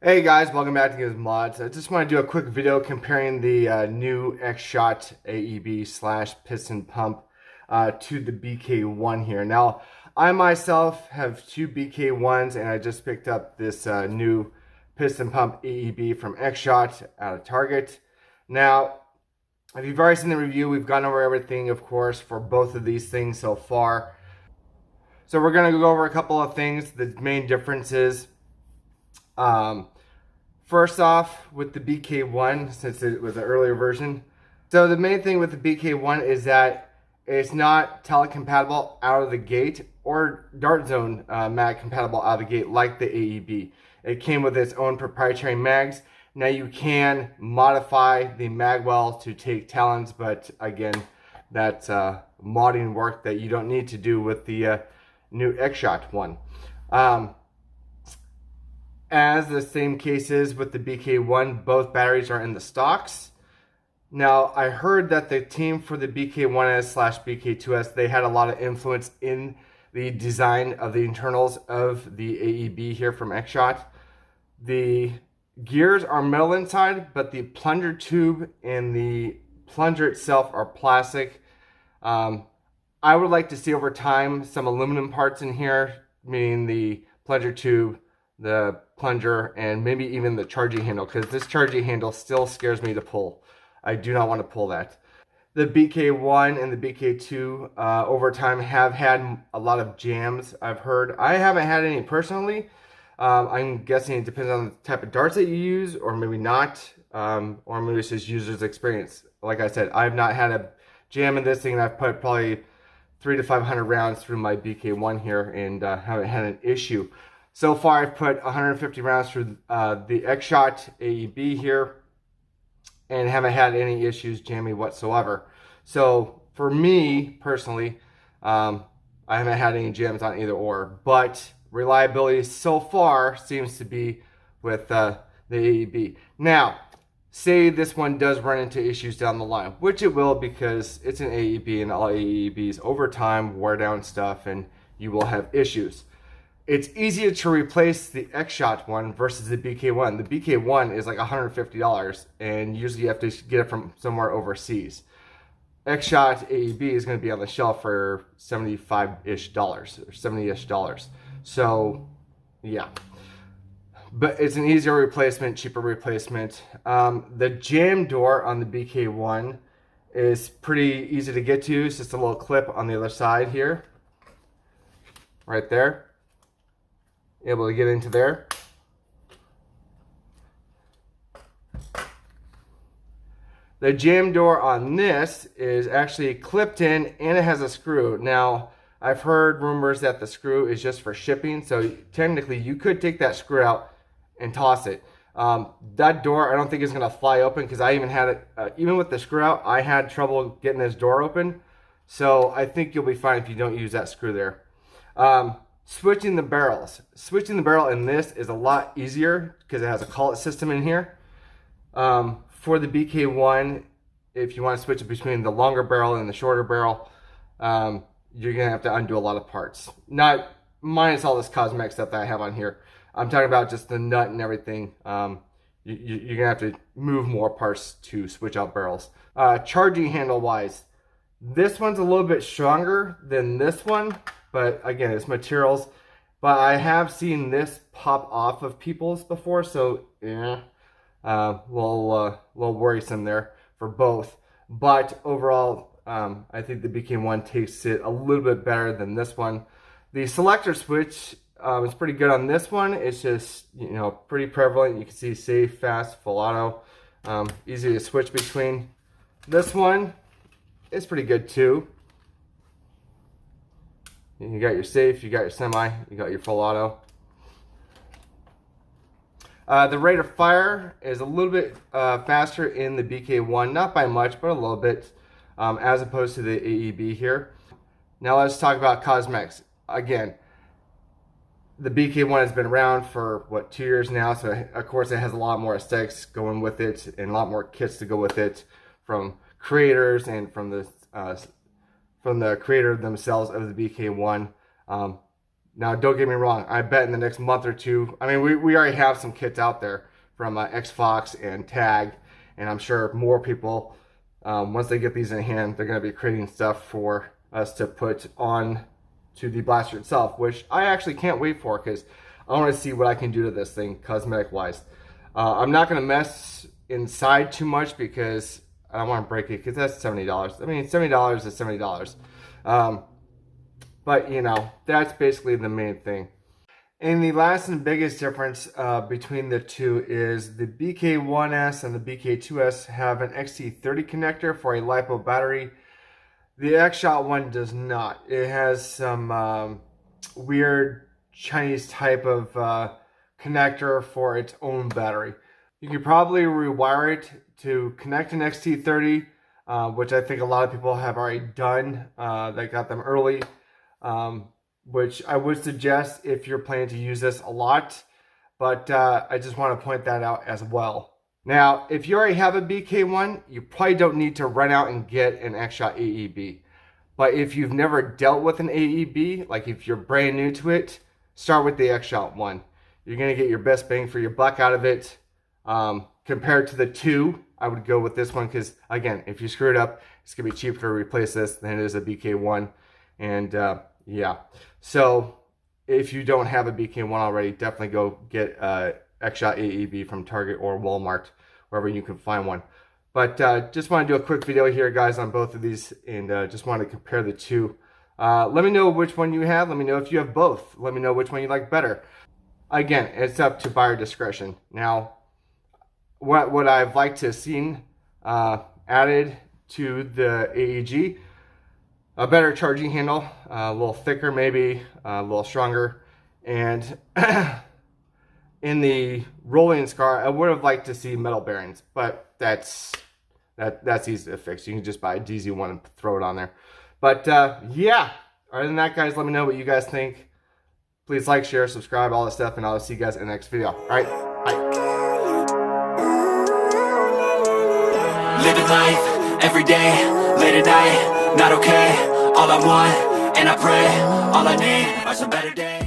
Hey guys, welcome back to Gives Mods. I just want to do a quick video comparing the new X-Shot AEB slash piston pump to the BK1 here. Now, I myself have two BK1s and I just picked up this new piston pump AEB from X-Shot out of Target. Now, if you've already seen the review, we've gone over everything, of course, for both of these things so far. So we're going to go over a couple of things, the main differences. First off, with the BK1, since it was an earlier version. So the main thing with the BK1 is that it's not tele compatible out of the gate or Dart Zone mag compatible out of the gate like the AEB. It came with its own proprietary mags. Now you can modify the mag well to take talons, but again, that's modding work that you don't need to do with the new X-Shot one. As the same case is with the BK1, both batteries are in the stocks. Now, I heard that the team for the BK1S slash BK2S, they had a lot of influence in the design of the internals of the AEB here from X-Shot. The gears are metal inside, but the plunger tube and the plunger itself are plastic. I would like to see over time some aluminum parts in here, meaning the plunger tube, the plunger, and maybe even the charging handle, because this charging handle still scares me to pull. I do not want to pull that. The BK1 and the BK2 over time have had a lot of jams, I've heard. I haven't had any personally. I'm guessing it depends on the type of darts that you use, or maybe not, or maybe it's just user's experience. Like I said, I've not had a jam in this thing, and I've put probably 300 to 500 rounds through my BK1 here and haven't had an issue. So far, I've put 150 rounds through the X-Shot AEB here and haven't had any issues jamming whatsoever. So for me, personally, I haven't had any jams on either or, but reliability so far seems to be with the AEB. Now, say this one does run into issues down the line, which it will because it's an AEB and all AEBs over time wear down stuff and you will have issues. It's easier to replace the X-Shot one versus the BK1. The BK1 is like $150 and usually you have to get it from somewhere overseas. X-Shot AEB is going to be on the shelf for $75-ish or $70-ish. So, yeah. But it's an easier replacement, cheaper replacement. The jam door on the BK1 is pretty easy to get to. It's just a little clip on the other side here. Right there. Able to get into there. The jam door on this is actually clipped in and it has a screw. Now, I've heard rumors that the screw is just for shipping, so technically you could take that screw out and toss it. That door I don't think is going to fly open because I even had it, even with the screw out, I had trouble getting this door open. So I think you'll be fine if you don't use that screw there. Switching the barrels. Switching the barrel in this is a lot easier because it has a collet system in here. For the BK1, if you want to switch it between the longer barrel and the shorter barrel, you're going to have to undo a lot of parts. Not minus all this cosmetic stuff that I have on here. I'm talking about just the nut and everything. You're going to have to move more parts to switch out barrels. Charging handle wise, this one's a little bit stronger than this one. But again, it's materials. But I have seen this pop off of people's before, so yeah, little worrisome there for both. But overall, I think the BK1 takes it a little bit better than this one. The selector switch is pretty good on this one. It's just, you know, pretty prevalent. You can see safe, fast, full auto, easy to switch between. This one is pretty good too. You got your safe, you got your semi, you got your full auto. The rate of fire is a little bit faster in the BK1, not by much, but a little bit, as opposed to the AEB here. Now let's talk about cosmetics. Again, the BK1 has been around for, what, 2 years now, so of course it has a lot more aesthetics going with it, and a lot more kits to go with it from creators and from the creator themselves of the BK1. Now, don't get me wrong. I bet in the next month or two, I mean, we already have some kits out there from Xfox and Tag, and I'm sure more people, once they get these in hand, they're going to be creating stuff for us to put on to the blaster itself, which I actually can't wait for, because I want to see what I can do to this thing cosmetic-wise. I'm not going to mess inside too much because I don't want to break it, because that's $70. I mean, $70 is $70. But, you know, that's basically the main thing. And the last and biggest difference between the two is the BK1S and the BK2S have an XT30 connector for a LiPo battery. The X-Shot one does not. It has some weird Chinese type of connector for its own battery. You could probably rewire it to connect an XT30, which I think a lot of people have already done. That got them early. Which I would suggest if you're planning to use this a lot, but I just want to point that out as well. Now, if you already have a BK1, you probably don't need to run out and get an X-Shot AEB. But if you've never dealt with an AEB, like if you're brand new to it, start with the X-Shot one. You're going to get your best bang for your buck out of it. Compared to the two, I would go with this one because, again, if you screw it up, it's going to be cheaper to replace this than it is a BK1. And yeah, so if you don't have a BK1 already, definitely go get X-Shot AEB from Target or Walmart, wherever you can find one. But just want to do a quick video here, guys, on both of these, and just want to compare the two. Let me know which one you have. Let me know if you have both. Let me know which one you like better. Again, it's up to buyer discretion. Now, what I've liked to have seen added to the AEG, a better charging handle, a little thicker maybe, a little stronger, and in the rolling scar, I would have liked to see metal bearings, but that's easy to fix. You can just buy a DZ one and throw it on there. But yeah, other than that, guys, let me know what you guys think. Please like, share, subscribe, all that stuff, and I'll see you guys in the next video. All right, bye. Living life, every day, late at night, not okay. All I want, and I pray, all I need are some better days.